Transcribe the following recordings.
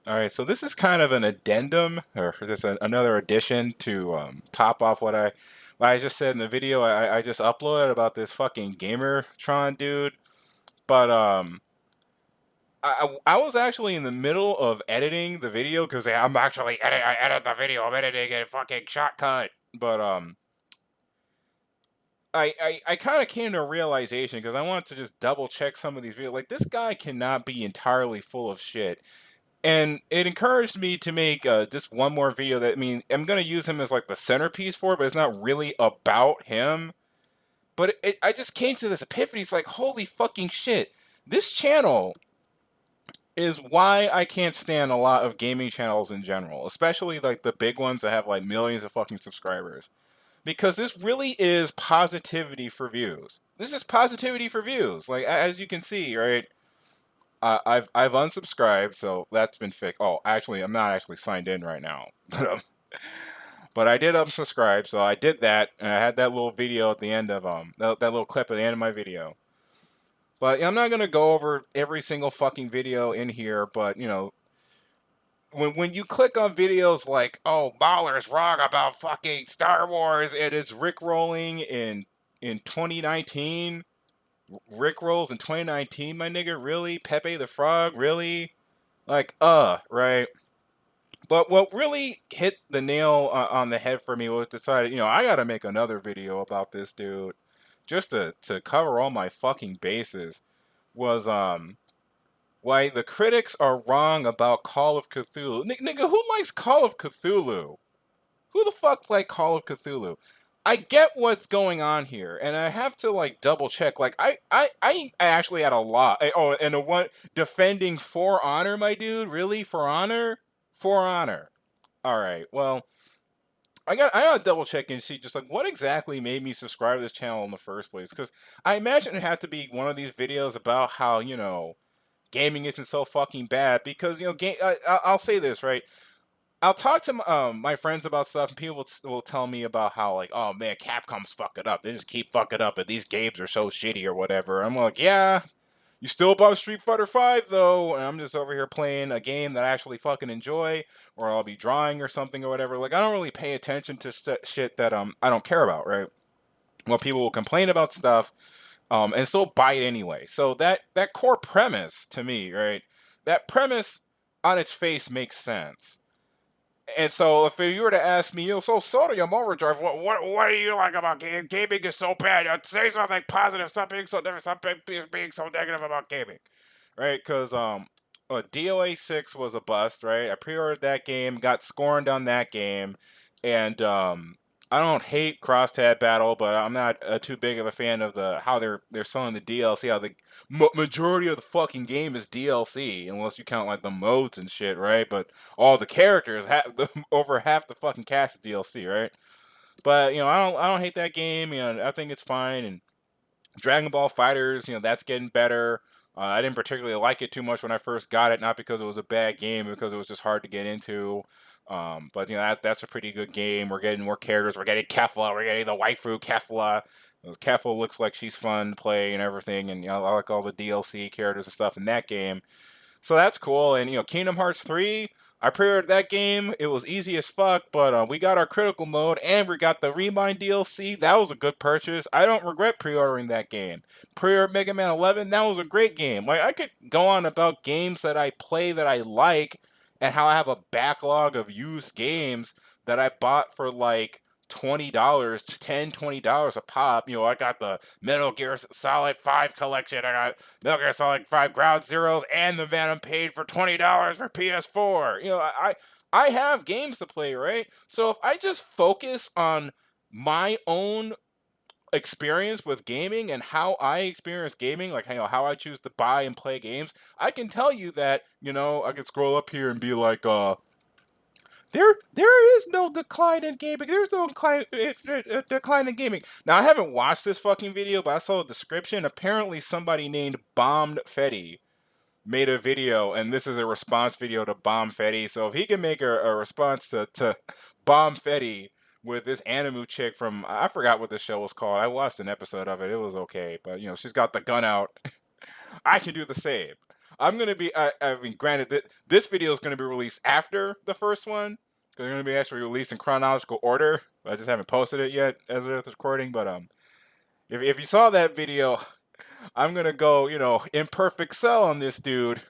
All right, so this is kind of an addendum, or just another addition to top off what I just said in the video I just uploaded about this fucking Gamertron dude. But I was actually in the middle of editing the video because I edit the video, I'm editing it fucking shortcut. But I kind of came to a realization because I wanted to just double check some of these videos. Like, this guy cannot be entirely full of shit. And it encouraged me to make just one more video that, I mean, I'm going to use him as like the centerpiece for it, but it's not really about him. But I just came to this epiphany. It's like, holy fucking shit. This channel is why I can't stand a lot of gaming channels in general, especially like the big ones that have like millions of fucking subscribers. Because this really is positivity for views. This is positivity for views. Like, as you can see, right? I've unsubscribed, so that's been fixed. Oh, actually, I'm not actually signed in right now, but I did unsubscribe, so I did that, and I had that little video at the end of that little clip at the end of my video. But I'm not gonna go over every single fucking video in here, but when you click on videos like, oh, Baller's wrong about fucking Star Wars and it's Rick rolling in 2019. Rick rolls in 2019, my nigga, really? Pepe the Frog, really? Like, right. But what really hit the nail on the head for me was decided, I gotta make another video about this dude, just to cover all my fucking bases. Was why the critics are wrong about Call of Cthulhu. Nigga, who likes Call of Cthulhu? Who the fuck like Call of Cthulhu? I get what's going on here, and I have to like double check. Like, I actually had a lot. Oh, and the one defending For Honor, my dude. Really, For Honor, For Honor. All right. Well, I gotta double check and see just like what exactly made me subscribe to this channel in the first place. Because I imagine it had to be one of these videos about how gaming isn't so fucking bad. Because I'll say this, right. I'll talk to my friends about stuff, and people will tell me about how, like, oh man, Capcom's fucking up. They just keep fucking up, and these games are so shitty or whatever. I'm like, yeah, you still bought Street Fighter Five though, and I'm just over here playing a game that I actually fucking enjoy, or I'll be drawing or something or whatever. Like, I don't really pay attention to shit that I don't care about, right? Well, people will complain about stuff, and still buy it anyway. So that core premise to me, right? That premise on its face makes sense. And so, if you were to ask me, so Sodium Overdrive, what do you like about gaming? Gaming is so bad. Say something positive. Stop being so negative. Stop being so negative about gaming, right? Because DOA 6 was a bust, right? I pre-ordered that game, got scorned on that game, and I don't hate Cross Tab Battle, but I'm not too big of a fan of how they're selling the DLC. How the majority of the fucking game is DLC, unless you count like the modes and shit, right? But all the characters, over half the fucking cast is DLC, right? But I don't hate that game. I think it's fine. And Dragon Ball Fighters, that's getting better. I didn't particularly like it too much when I first got it, not because it was a bad game, because it was just hard to get into. But that's a pretty good game. We're getting more characters. We're getting Kefla. We're getting the waifu Kefla. Kefla looks like she's fun to play and everything, and I like all the DLC characters and stuff in that game. So that's cool. And Kingdom Hearts 3, I pre-ordered that game. It was easy as fuck, but we got our critical mode and we got the Remind DLC. That was a good purchase. I don't regret pre-ordering that game. Pre-ordered Mega Man 11. That was a great game. Like, I could go on about games that I play that I like, and how I have a backlog of used games that I bought for like $20, $10, $20 a pop. I got the Metal Gear Solid 5 collection. I got Metal Gear Solid 5 Ground Zeroes and the Venom paid for $20 for PS4. I have games to play, right? So if I just focus on my own experience with gaming and how I experience gaming, like how I choose to buy and play games, I can tell you that, I can scroll up here and be like, there is no decline in gaming. There's no decline in gaming. Now, I haven't watched this fucking video, but I saw the description. Apparently, somebody named Bombed Fetty made a video, and this is a response video to Bomb Fetty. So if he can make a response to Bomb Fetty with this anime chick from, I forgot what the show was called. I watched an episode of it. It was okay, but she's got the gun out. I can do the same. I'm gonna be. I mean, granted that this video is gonna be released after the first one. They're gonna be actually released in chronological order. I just haven't posted it yet as of this recording. But if you saw that video, I'm gonna go, imperfect cell on this dude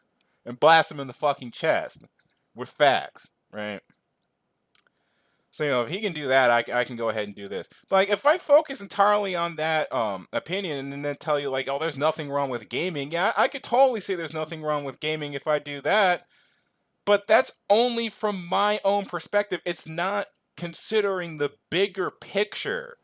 and blast him in the fucking chest with facts, right? So if he can do that, I can go ahead and do this. But like, if I focus entirely on that opinion and then tell you like, oh, there's nothing wrong with gaming, yeah, I could totally say there's nothing wrong with gaming if I do that. But that's only from my own perspective. It's not considering the bigger picture.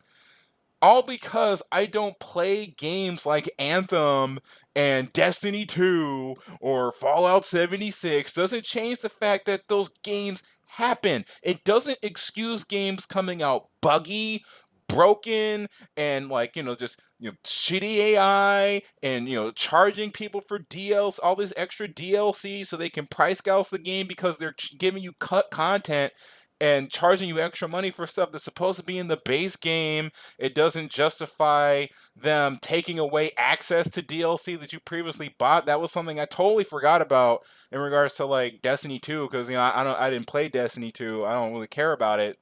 All because I don't play games like Anthem and Destiny 2 or Fallout 76 doesn't change the fact that those games happen. It doesn't excuse games coming out buggy, broken, and like, just shitty AI and charging people for DLC, all this extra DLC so they can price gouge the game because they're giving you cut content and charging you extra money for stuff that's supposed to be in the base game. It doesn't justify them taking away access to DLC that you previously bought. That was something I totally forgot about in regards to like Destiny 2, because I didn't play Destiny 2. I don't really care about it.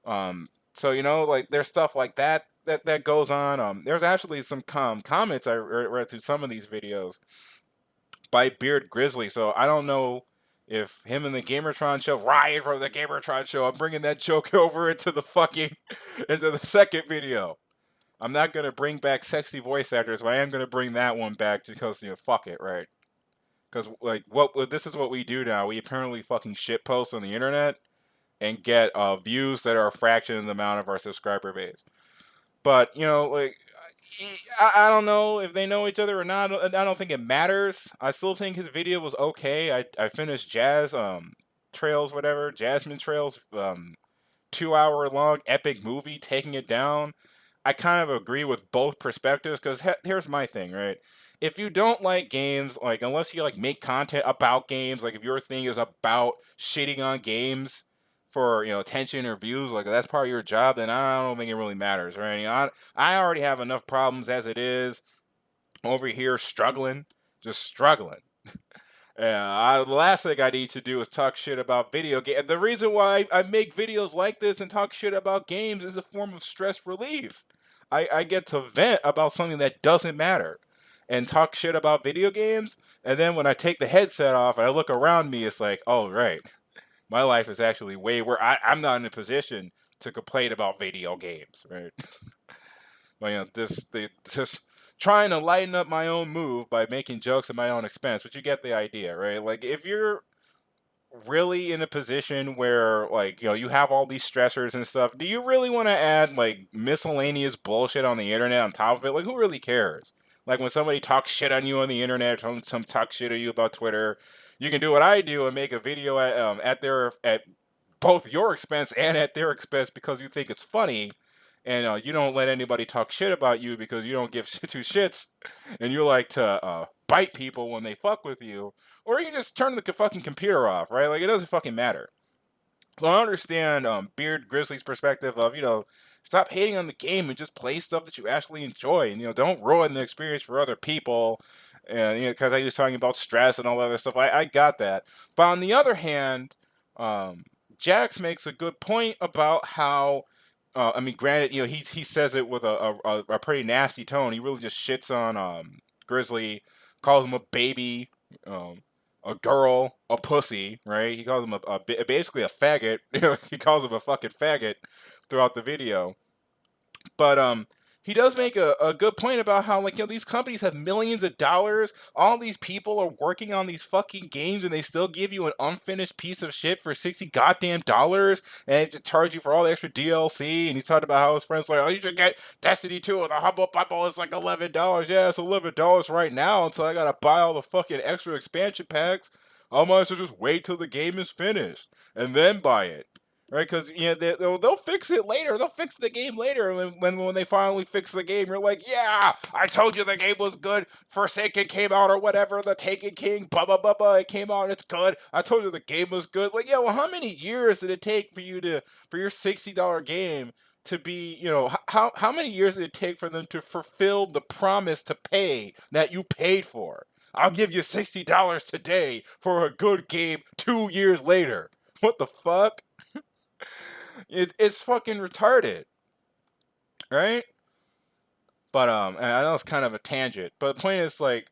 So like there's stuff like that goes on. There's actually some comments I read through some of these videos by Beard Grizzly. So I don't know if him and the Gamertron show, Ryan from the Gamertron show, I'm bringing that joke over into the second video. I'm not gonna bring back sexy voice actors, but I am gonna bring that one back because fuck it, right? Because like this is what we do now. We apparently fucking shit post on the internet and get views that are a fraction of the amount of our subscriber base. But like I don't know if they know each other or not. I don't think it matters. I still think his video was okay. I finished Jazz Trails, whatever, Jasmine Trails 2 hour long epic movie, taking it down. I kind of agree with both perspectives because here's my thing, right? If you don't like games, like unless you like make content about games, like if your thing is about shitting on games for attention or views, like that's part of your job, then I don't think it really matters, right? I already have enough problems as it is over here struggling, just struggling. Yeah, the last thing I need to do is talk shit about video games. The reason why I make videos like this and talk shit about games is a form of stress relief. I get to vent about something that doesn't matter and talk shit about video games. And then when I take the headset off and I look around me, it's like, oh, right. My life is actually way where I'm not in a position to complain about video games, right? But just trying to lighten up my own move by making jokes at my own expense, but you get the idea, right? Like if you're really in a position where like you have all these stressors and stuff, do you really want to add like miscellaneous bullshit on the internet on top of it? Like who really cares? Like when somebody talks shit on you on the internet, some talk shit at you about Twitter, you can do what I do and make a video at both your expense and at their expense because you think it's funny, and you don't let anybody talk shit about you because you don't give two shits, and you like to bite people when they fuck with you, or you can just turn the fucking computer off, right? Like it doesn't fucking matter. So I understand Beard Grizzly's perspective of stop hating on the game and just play stuff that you actually enjoy, and don't ruin the experience for other people. And because I was talking about stress and all that other stuff, I got that. But on the other hand, um, Jax makes a good point about how I mean, granted, he says it with a pretty nasty tone. He really just shits on Grizzly, calls him a baby, um, a girl, a pussy, right? He calls him basically a faggot. He calls him a fucking faggot throughout the video. But he does make a good point about how like these companies have millions of dollars. All these people are working on these fucking games, and they still give you an unfinished piece of shit for $60 and they charge you for all the extra DLC. And he's talking about how his friends like, oh, you should get Destiny 2 and the Humble Bundle is like $11. Yeah, it's $11 right now until I gotta buy all the fucking extra expansion packs. I might as well just wait till the game is finished and then buy it. Right, because they'll fix it later. They'll fix the game later. When they finally fix the game, you're like, yeah, I told you the game was good. Forsaken came out or whatever. The Taken King, blah blah blah blah. It came out and it's good. I told you the game was good. Like, yeah, well, how many years did it take for your $60 game to be? How many years did it take for them to fulfill the promise to pay that you paid for? I'll give you $60 today for a good game 2 years later. What the fuck? It's fucking retarded, right? But and I know it's kind of a tangent, but the point is like,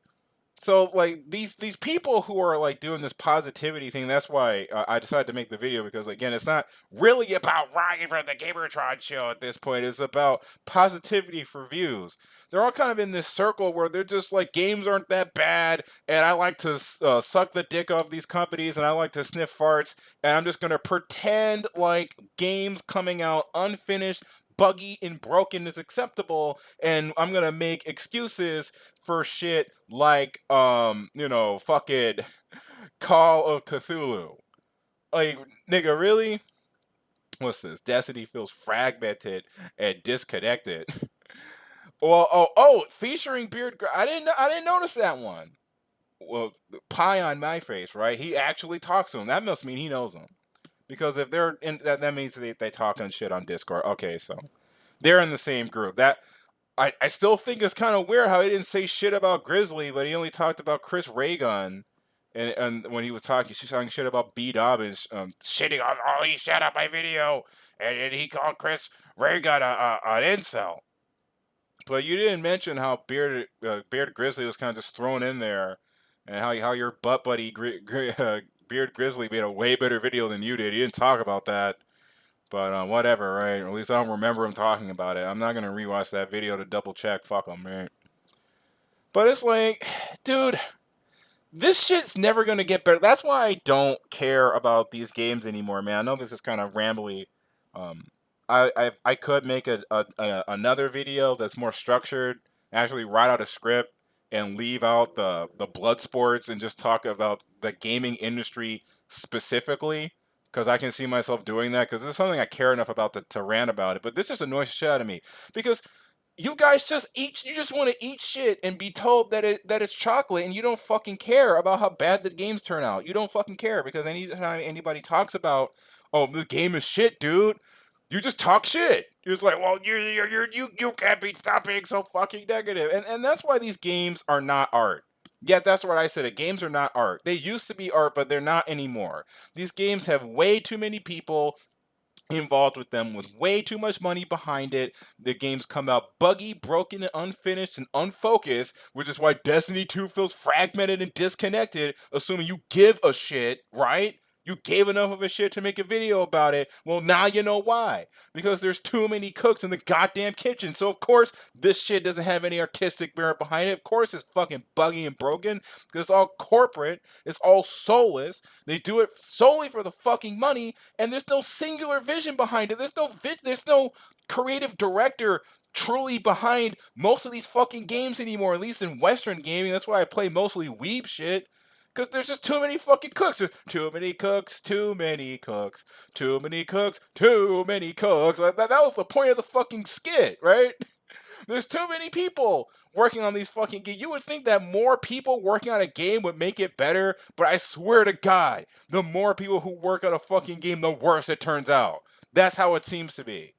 so like these people who are like doing this positivity thing. That's why I decided to make the video, because again, it's not really about Ryan from the Gamertron show at this point. It's about positivity for views. They're all kind of in this circle where they're just like, games aren't that bad, and I like to suck the dick of these companies, and I like to sniff farts, and I'm just gonna pretend like games coming out unfinished, buggy, and broken is acceptable, and I'm gonna make excuses for shit like fucking Call of Cthulhu. Like, nigga, really? What's this? Destiny feels fragmented and disconnected. Well, featuring I didn't notice that one. Well, pie on my face, right? He actually talks to him. That must mean he knows him. Because if they're in that means they talking shit on Discord. Okay, so they're in the same group. I still think it's kind of weird how he didn't say shit about Grizzly, but he only talked about Chris Raygun, and when he was talking shit about B Dobbins, shitting on, oh, he shut up my video, and he called Chris Raygun an incel. But you didn't mention how Beard Grizzly was kind of just thrown in there, and how your butt buddy Beard Grizzly made a way better video than you did. You didn't talk about that. But whatever, right? Or at least I don't remember him talking about it. I'm not gonna rewatch that video to double check. Fuck him, right? But it's like, dude, this shit's never gonna get better. That's why I don't care about these games anymore, man. I know this is kind of rambly. Um, I could make another video that's more structured, actually write out a script and leave out the blood sports and just talk about the gaming industry specifically, because I can see myself doing that, because it's something I care enough about to rant about it. But this just annoys the shit out of me, because you guys just eat. You just want to eat shit and be told that it's chocolate, and you don't fucking care about how bad the games turn out. You don't fucking care, because anytime anybody talks about, oh, the game is shit, dude, you just talk shit. You're just like, well, you can't stop being so fucking negative, and that's why these games are not art. Yeah, that's what I said. Games are not art. They used to be art, but they're not anymore. These games have way too many people involved with them, with way too much money behind it. The games come out buggy, broken, and unfinished and unfocused, which is why Destiny 2 feels fragmented and disconnected, assuming you give a shit, right? You gave enough of a shit to make a video about it. Well, now you know why. Because there's too many cooks in the goddamn kitchen. So, of course, this shit doesn't have any artistic merit behind it. Of course, it's fucking buggy and broken. Because it's all corporate. It's all soulless. They do it solely for the fucking money. And there's no singular vision behind it. There's no creative director truly behind most of these fucking games anymore, at least in Western gaming. That's why I play mostly weeb shit. Because there's just too many fucking cooks. There's too many cooks, too many cooks, too many cooks, too many cooks. That was the point of the fucking skit, right? There's too many people working on these fucking games. You would think that more people working on a game would make it better, but I swear to God, the more people who work on a fucking game, the worse it turns out. That's how it seems to be.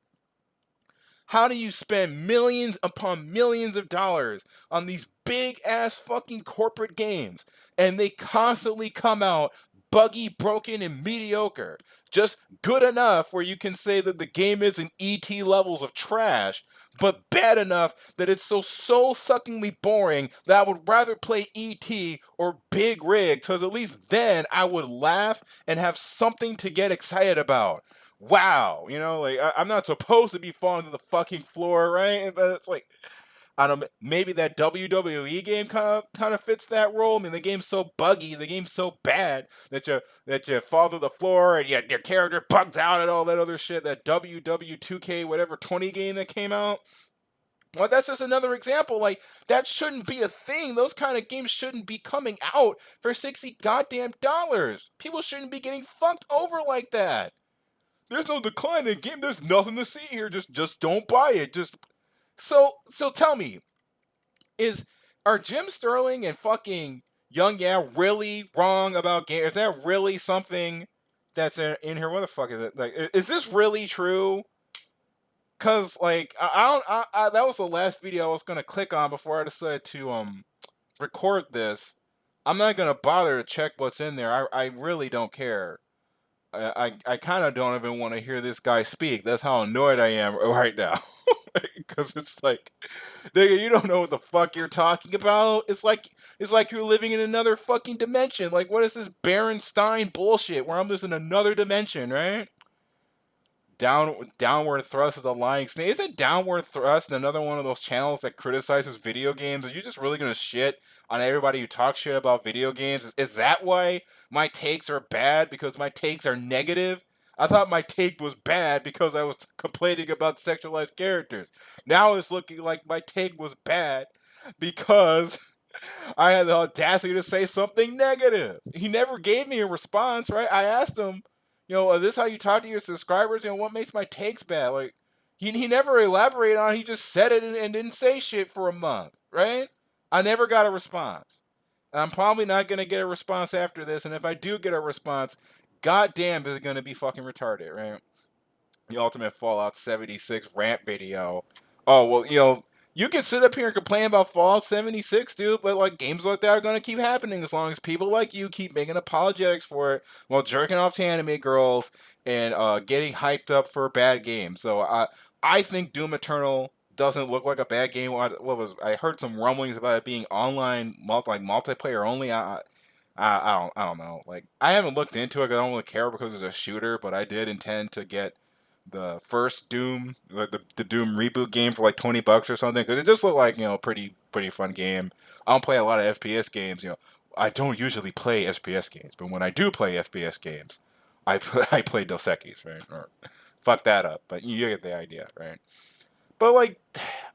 How do you spend millions upon millions of dollars on these big ass fucking corporate games, and they constantly come out buggy, broken, and mediocre? Just good enough where you can say that the game isn't ET levels of trash, but bad enough that it's so soul-suckingly boring that I would rather play ET or Big Rig, because at least then I would laugh and have something to get excited about. Wow, like I'm not supposed to be falling to the fucking floor, right? But it's like, I don't know, maybe that WWE game kind of fits that role. I mean, the game's so buggy, the game's so bad that you fall to the floor and your character bugs out and all that other shit. That WW2K whatever 20 game that came out. Well, that's just another example. Like, that shouldn't be a thing. Those kind of games shouldn't be coming out for $60 goddamn dollars. People shouldn't be getting fucked over like that. There's no decline in game. There's nothing to see here. Just don't buy it. So tell me, are Jim Sterling and fucking Young Yeah really wrong about game? Is that really something that's in here? What the fuck is it? Like, is this really true? Cause like that was the last video I was gonna click on before I decided to record this. I'm not gonna bother to check what's in there. I really don't care. I kind of don't even want to hear this guy speak. That's how annoyed I am right now. Because it's like, nigga, you don't know what the fuck you're talking about. It's like you're living in another fucking dimension. Like, what is this Berenstein bullshit where I'm just in another dimension, right? Downward Thrust is a lying snake. Isn't Downward Thrust another one of those channels that criticizes video games? Are you just really gonna shit on everybody who talks shit about video games? Is that why my takes are bad? Because my takes are negative? I thought my take was bad because I was complaining about sexualized characters. Now it's looking like my take was bad because I had the audacity to say something negative. He never gave me a response, right? I asked him, is this how you talk to your subscribers? What makes my takes bad? Like, he never elaborated on it. He just said it and didn't say shit for a month, right? I never got a response. And I'm probably not going to get a response after this. And if I do get a response, goddamn, is it going to be fucking retarded, right? The ultimate Fallout 76 rant video. Oh, well, you can sit up here and complain about Fallout 76, dude, but like games like that are going to keep happening as long as people like you keep making apologetics for it while jerking off to anime girls and getting hyped up for bad games. So I think Doom Eternal doesn't look like a bad game. I heard some rumblings about it being online, multiplayer only. I don't know. Like, I haven't looked into it 'cause I don't really care because it's a shooter, but I did intend to get the first Doom, the Doom reboot game for like $20 or something, because it just looked like pretty fun game. I don't play a lot of FPS games. I don't usually play FPS games, but when I do play FPS games, I play Dos Equis, right? Or fuck that up, but you get the idea, right? But like,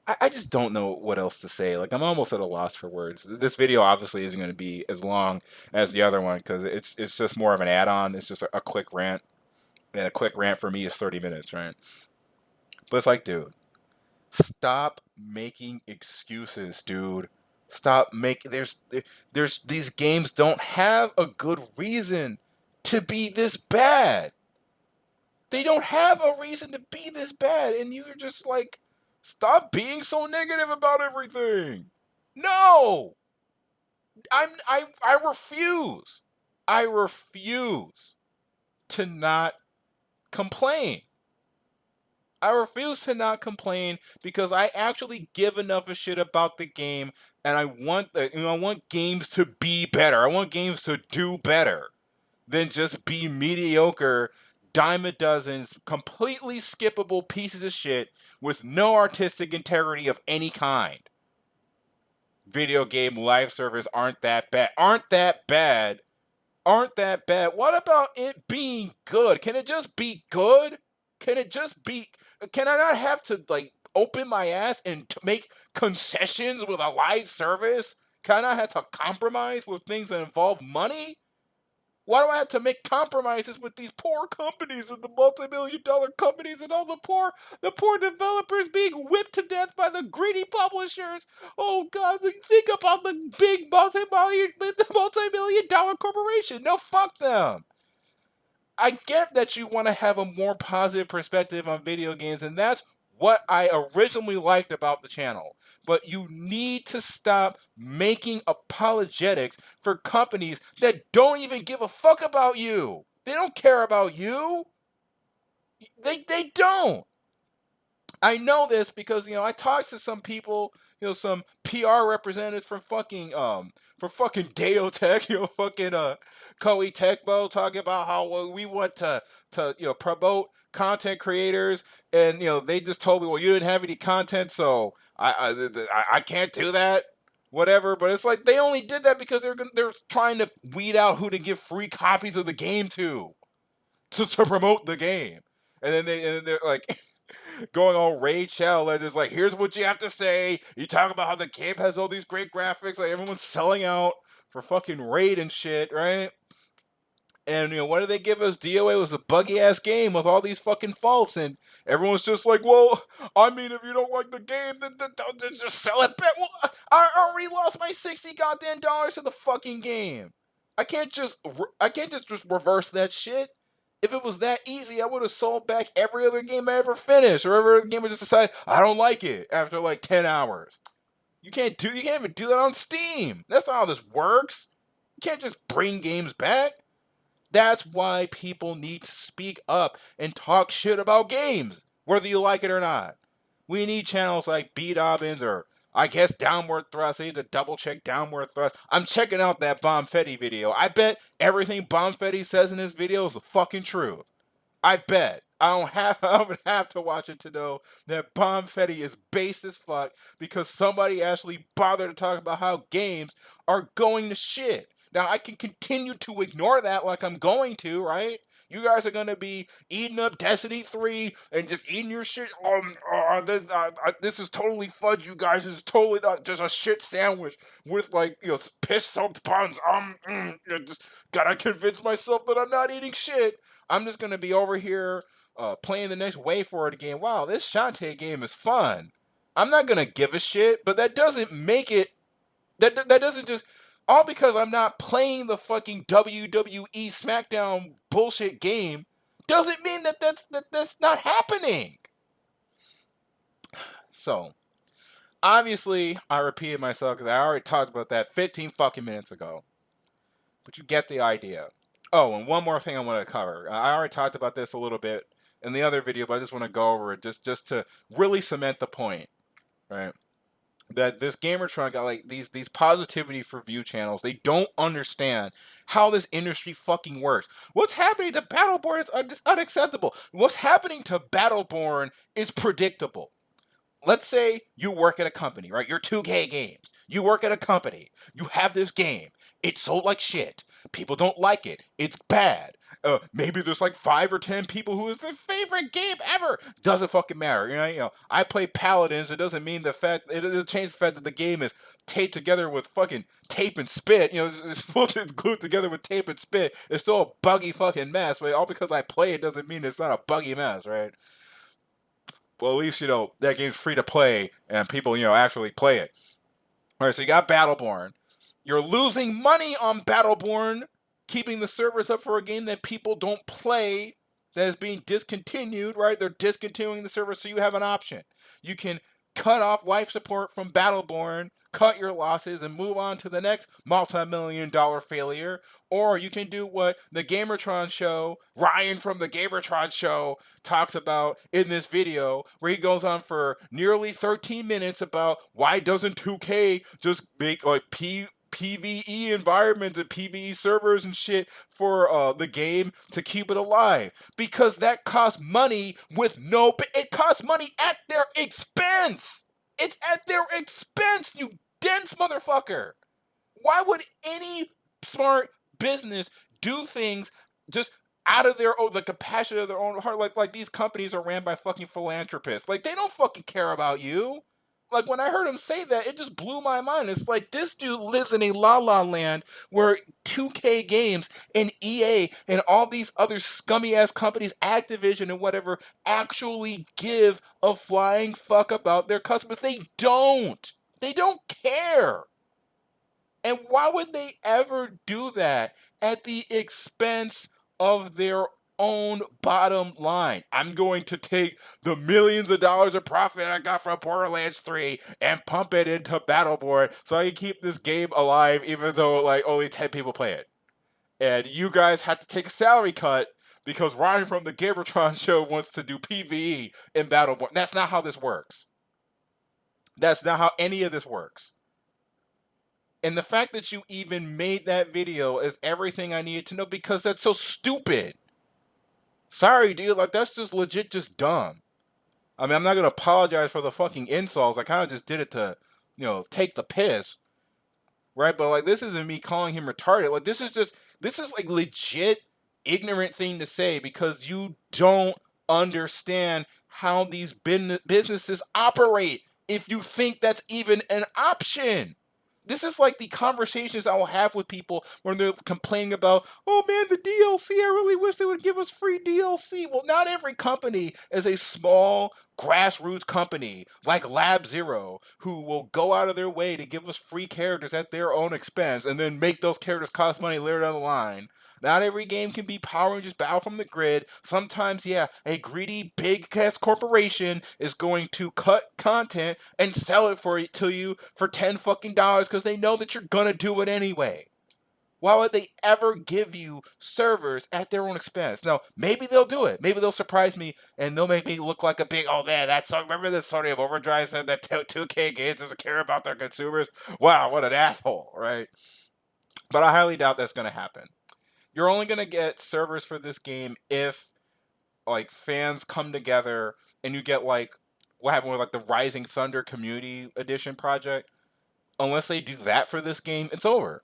I just don't know what else to say. Like, I'm almost at a loss for words. This video obviously isn't going to be as long as the other one because it's just more of an add-on. It's just a quick rant, and a quick rant for me is 30 minutes, right? But it's like, dude, stop making excuses, dude. Stop making there's these games don't have a good reason to be this bad. They don't have a reason to be this bad, and you're just like, stop being so negative about everything. No, I refuse. I refuse to not complain. I refuse to not complain because I actually give enough a shit about the game, and I want games to be better. I want games to do better than just be mediocre dime a dozens, completely skippable pieces of shit with no artistic integrity of any kind. Video game live servers aren't that bad. Aren't that bad. Aren't that bad. What about it being good? Can it just be good? Can it just be? Can I not have to like open my ass and make concessions with a live service? Can I not have to compromise with things that involve money? Why do I have to make compromises with these poor companies and the multi-million-dollar companies and all the poor developers being whipped to death by the greedy publishers? Oh God, think about the big multi-million-dollar corporation. No, fuck them. I get that you want to have a more positive perspective on video games, and that's what I originally liked about the channel. But you need to stop making apologetics for companies that don't even give a fuck about you. They don't care about you. They don't. I know this because I talked to some people, some PR representatives from fucking Deotech, fucking Koei Tecmo, talking about how we want to promote content creators, and they just told me, well, you didn't have any content, so I can't do that, whatever. But it's like they only did that because they're trying to weed out who to give free copies of the game to promote the game, and they're like. Going on Raid Shadow Legends, like, here's what you have to say. You talk about how the game has all these great graphics, like everyone's selling out for fucking Raid and shit, right? And what did they give us? DOA was a buggy ass game with all these fucking faults, and everyone's just like, well, I mean, if you don't like the game, then don't just sell it back. Well, I already lost my $60 goddamn dollars to the fucking game. I can't just reverse that shit. If it was that easy, I would have sold back every other game I ever finished, or every other game I just decided I don't like it after like 10 hours. You can't even do that on Steam. That's not how this works. You can't just bring games back. That's why people need to speak up and talk shit about games, whether you like it or not. We need channels like B Dobbins or I guess Downward Thrust. I need to double check Downward Thrust. I'm checking out that Bombfetti video. I bet everything Bombfetti says in his video is the fucking truth. I bet. I don't have to watch it to know that Bombfetti is base as fuck because somebody actually bothered to talk about how games are going to shit. Now I can continue to ignore that like I'm going to, right? You guys are gonna be eating up Destiny 3 and just eating your shit. This is totally fudge, you guys. This is totally not just a shit sandwich with like piss soaked buns. Just gotta convince myself that I'm not eating shit. I'm just gonna be over here playing the next Way Forward game. Wow, this Shantae game is fun. I'm not gonna give a shit, but that doesn't make it. That doesn't just all because I'm not playing the fucking WWE SmackDown bullshit game doesn't mean that's not happening. So obviously I repeated myself because I already talked about that 15 fucking minutes ago. But you get the idea. Oh, and one more thing I want to cover. I already talked about this a little bit in the other video, but I just want to go over it just to really cement the point, right? That this Gamertron got like these positivity for view channels. They don't understand how this industry fucking works. What's happening to Battleborn is unacceptable. What's happening to Battleborn is predictable. Let's say you work at a company, right? You're 2K Games. You work at a company. You have this game. It's sold like shit. People don't like it. It's bad. Maybe there's like 5 or 10 people who is their favorite game ever. Doesn't fucking matter. I play Paladins. It doesn't mean it doesn't change the fact that the game is taped together with fucking tape and spit. It's glued together with tape and spit. It's still a buggy fucking mess. But all because I play it doesn't mean it's not a buggy mess, right? Well, at least, that game's free to play and people, actually play it. All right, so you got Battleborn. You're losing money on Battleborn, keeping the servers up for a game that people don't play, that is being discontinued, right? They're discontinuing the server, so you have an option. You can cut off life support from Battleborn, cut your losses, and move on to the next multi-million-dollar failure. Or you can do what the Gamertron Show, Ryan from the Gamertron Show, talks about in this video, where he goes on for nearly 13 minutes about why doesn't 2K just make like PvE environments and PvE servers and shit for the game to keep it alive. Because that costs money it costs money at their expense. It's at their expense, you dense motherfucker. Why would any smart business do things just out of the capacity of their own heart? Like these companies are ran by fucking philanthropists. Like, they don't fucking care about you. Like, when I heard him say that, it just blew my mind. It's like this dude lives in a la-la land where 2K Games and EA and all these other scummy-ass companies, Activision and whatever, actually give a flying fuck about their customers. They don't. They don't care. And why would they ever do that at the expense of their own bottom line? I'm going to take the millions of dollars of profit I got from Borderlands 3 and pump it into Battleborn so I can keep this game alive even though like only 10 people play it. And you guys have to take a salary cut because Ryan from the Gamertron Show wants to do PvE in Battleborn. That's not how this works. That's not how any of this works. And the fact that you even made that video is everything I needed to know because that's so stupid. Sorry, dude. Like, that's just legit just dumb. I mean, I'm not going to apologize for the fucking insults. I kind of just did it to, take the piss. Right? But, like, this isn't me calling him retarded. Like, this is like legit ignorant thing to say because you don't understand how these businesses operate if you think that's even an option. This is like the conversations I will have with people when they're complaining about, oh man, the DLC, I really wish they would give us free DLC. Well, not every company is a small grassroots company like Lab Zero who will go out of their way to give us free characters at their own expense and then make those characters cost money later down the line. Not every game can be Power Rangers Battle from the Grid. Sometimes, yeah, a greedy big-ass corporation is going to cut content and sell it to you for $10 fucking because they know that you're gonna do it anyway. Why would they ever give you servers at their own expense? Now, maybe they'll do it. Maybe they'll surprise me and they'll make me look like a big, oh man, that's so, remember this Sony of Overdrive said that 2K Games doesn't care about their consumers? Wow, what an asshole, right? But I highly doubt that's going to happen. You're only going to get servers for this game if like fans come together and you get like what happened with like the Rising Thunder Community Edition project. Unless they do that for this game, it's over.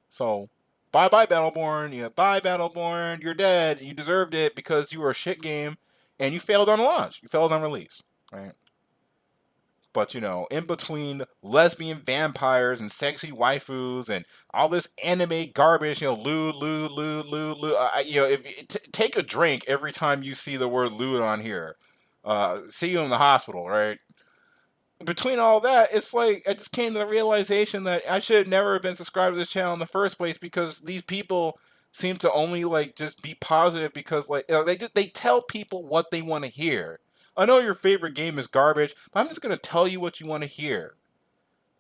So, bye bye Battleborn. Yeah, bye Battleborn. You're dead. You deserved it because you were a shit game and you failed on launch. You failed on release, right? But in between lesbian vampires and sexy waifus and all this anime garbage, lewd, lewd, lewd, lewd, lewd. If take a drink every time you see the word lewd on here. See you in the hospital, right? Between all that, it's like I just came to the realization that I should never have been subscribed to this channel in the first place because these people seem to only like just be positive because like they tell people what they want to hear. I know your favorite game is garbage, but I'm just gonna tell you what you want to hear.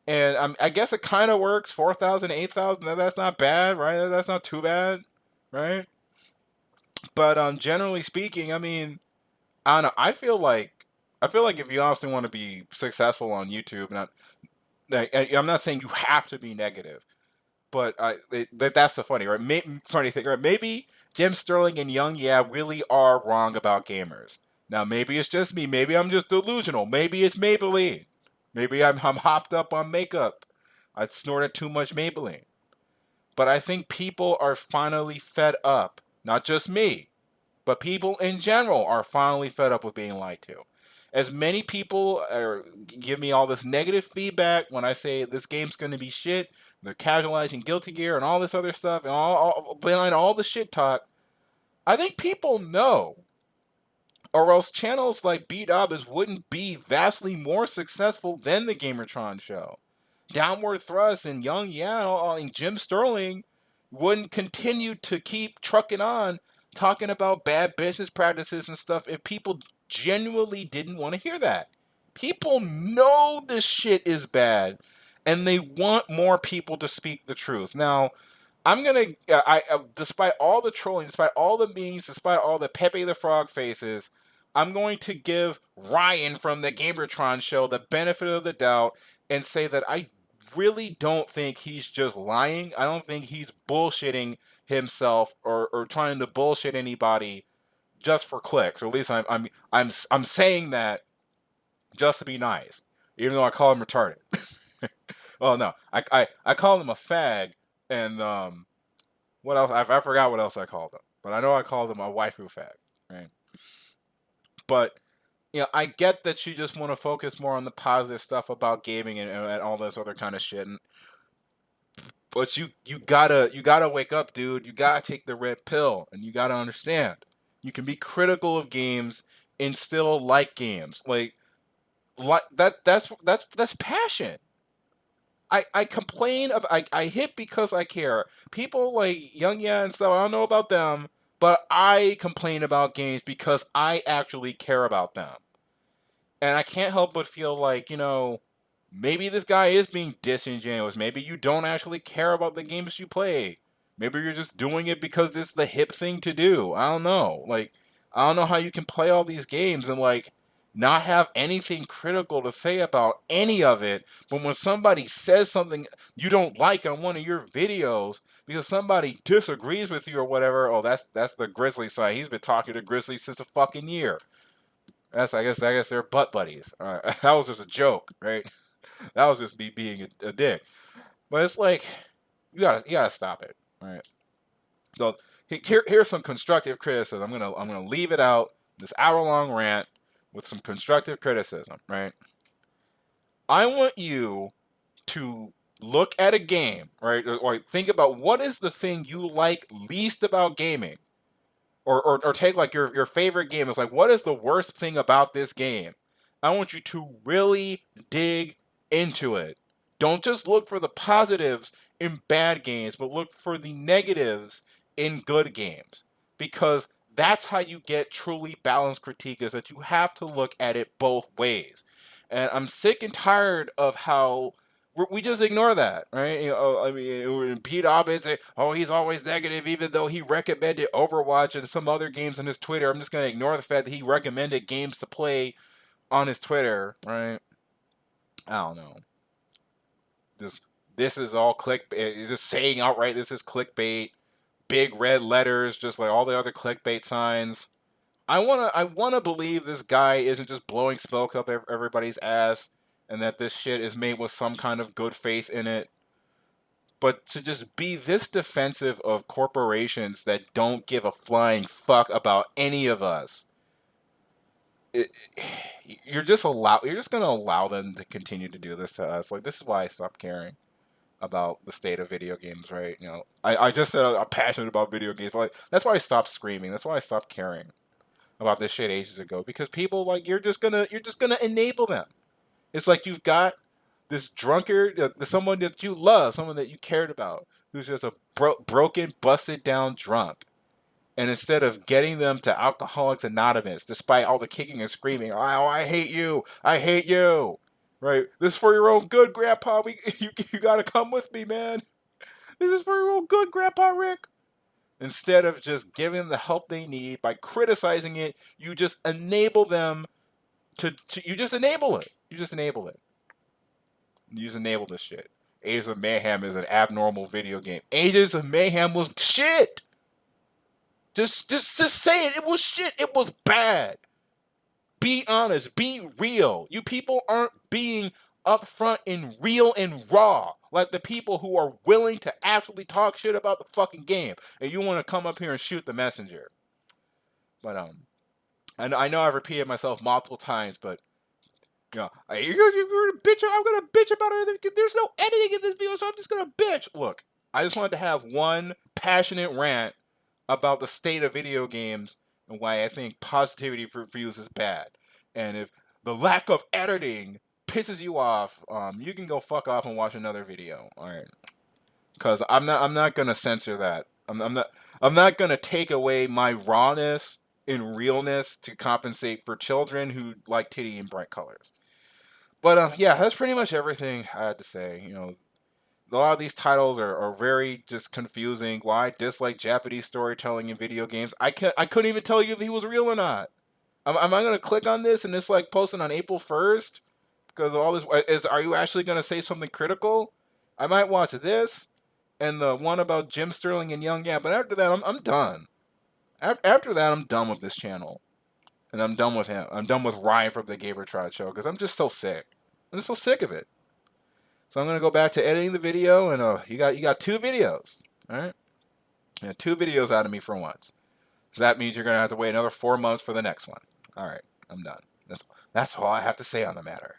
And I guess it kind of works. 4,000, 8,000. That's not bad, right? That's not too bad, right? But generally speaking, I mean, I don't know. I feel like if you honestly want to be successful on YouTube, I'm not saying you have to be negative, but that's the funny, right? Funny thing, right? Maybe Jim Sterling and Young, yeah, really are wrong about gamers. Now, maybe it's just me. Maybe I'm just delusional. Maybe it's Maybelline. Maybe I'm hopped up on makeup. I snorted too much Maybelline. But I think people are finally fed up. Not just me, but people in general are finally fed up with being lied to. As many people give me all this negative feedback when I say this game's going to be shit, they're casualizing Guilty Gear and all this other stuff, and all behind all the shit talk, I think people know, or else channels like Beat Obas wouldn't be vastly more successful than the Gamertron show. Downward Thrust and Young Yan and Jim Sterling wouldn't continue to keep trucking on talking about bad business practices and stuff if people genuinely didn't want to hear that. People know this shit is bad and they want more people to speak the truth. Now, I'm gonna, despite all the trolling, despite all the memes, despite all the Pepe the Frog faces, I'm going to give Ryan from the Gamertron show the benefit of the doubt and say that I really don't think he's just lying. I don't think he's bullshitting himself or trying to bullshit anybody just for clicks. Or at least I'm saying that just to be nice, even though I call him retarded. Well, no, I call him a fag, and what else? I forgot what else I called him, but I know I called him a waifu fag, right? But I get that you just want to focus more on the positive stuff about gaming and all this other kind of shit, but you gotta wake up, dude. You gotta take the red pill, and you gotta understand you can be critical of games and still like games, like that's passion. I complain about I hit because I care. People like Young Ya and stuff, I don't know about them, but I complain about games because I actually care about them. And I can't help but feel like, maybe this guy is being disingenuous. Maybe you don't actually care about the games you play. Maybe you're just doing it because it's the hip thing to do. I don't know. Like, I don't know how you can play all these games and, like, not have anything critical to say about any of it. But when somebody says something you don't like on one of your videos because somebody disagrees with you or whatever, oh, that's the Grizzly side. He's been talking to Grizzly since a fucking year. I guess they're butt buddies. That was just a joke, right? That was just me being a dick. But it's like you gotta stop it, right? So here's some constructive criticism. I'm gonna leave it out this hour-long rant with some constructive criticism, right? I want you to look at a game, right, or think about what is the thing you like least about gaming, or take like your favorite game. It's like, what is the worst thing about this game? I want you to really dig into it. Don't just look for the positives in bad games, but look for the negatives in good games. Because that's how you get truly balanced critique, is that you have to look at it both ways. And I'm sick and tired of how we just ignore that, right? You know, I mean, Pete Hobbs say, "Oh, he's always negative, even though he recommended Overwatch and some other games on his Twitter." I'm just gonna ignore the fact that he recommended games to play on his Twitter, right? I don't know. This is all clickbait. He's just saying outright this is clickbait. Big red letters, just like all the other clickbait signs. I wanna believe this guy isn't just blowing smoke up everybody's ass, and that this shit is made with some kind of good faith in it. But to just be this defensive of corporations that don't give a flying fuck about any of us, it, you're just gonna allow them to continue to do this to us. Like, this is why I stopped caring about the state of video games, right? You know, I just said I'm passionate about video games, but like, that's why I stopped screaming. That's why I stopped caring about this shit ages ago, because people, like, you're just gonna enable them. It's like you've got this drunkard, someone that you love, someone that you cared about, who's just a broken, busted down drunk. And instead of getting them to Alcoholics Anonymous, despite all the kicking and screaming, "Oh, I hate you, I hate you," right? This is for your own good, Grandpa. You gotta come with me, man. This is for your own good, Grandpa Rick. Instead of just giving them the help they need by criticizing it, you just enable them you just enable it. You just enable it. You just enable this shit. Ages of Mayhem is an abnormal video game. Ages of Mayhem was shit. Just say it. It was shit. It was bad. Be honest. Be real. You people aren't being upfront and real and raw like the people who are willing to actually talk shit about the fucking game. And you want to come up here and shoot the messenger. But and I know I've repeated myself multiple times, but you know, you're gonna bitch. I'm gonna bitch about it. There's no editing in this video, so I'm just gonna bitch. Look, I just wanted to have one passionate rant about the state of video games and why I think positivity for views is bad. And if the lack of editing pisses you off, you can go fuck off and watch another video. All right, because I'm not gonna censor that. I'm not gonna take away my rawness and realness to compensate for children who like titty and bright colors. But yeah, that's pretty much everything I had to say. You know, a lot of these titles are very just confusing. Why I dislike Japanese storytelling in video games? I couldn't even tell you if he was real or not. Am I gonna click on this and it's like posted on April 1st because of all this? Are you actually gonna say something critical? I might watch this and the one about Jim Sterling and Young. Yeah, but after that, I'm done. After that, I'm done with this channel. And I'm done with him. I'm done with Ryan from the Gamertron Show because I'm just so sick. I'm just so sick of it. So I'm gonna go back to editing the video, and you got two videos. All right, you got two videos out of me for once. So that means you're gonna have to wait another 4 months for the next one. All right, I'm done. That's all I have to say on the matter.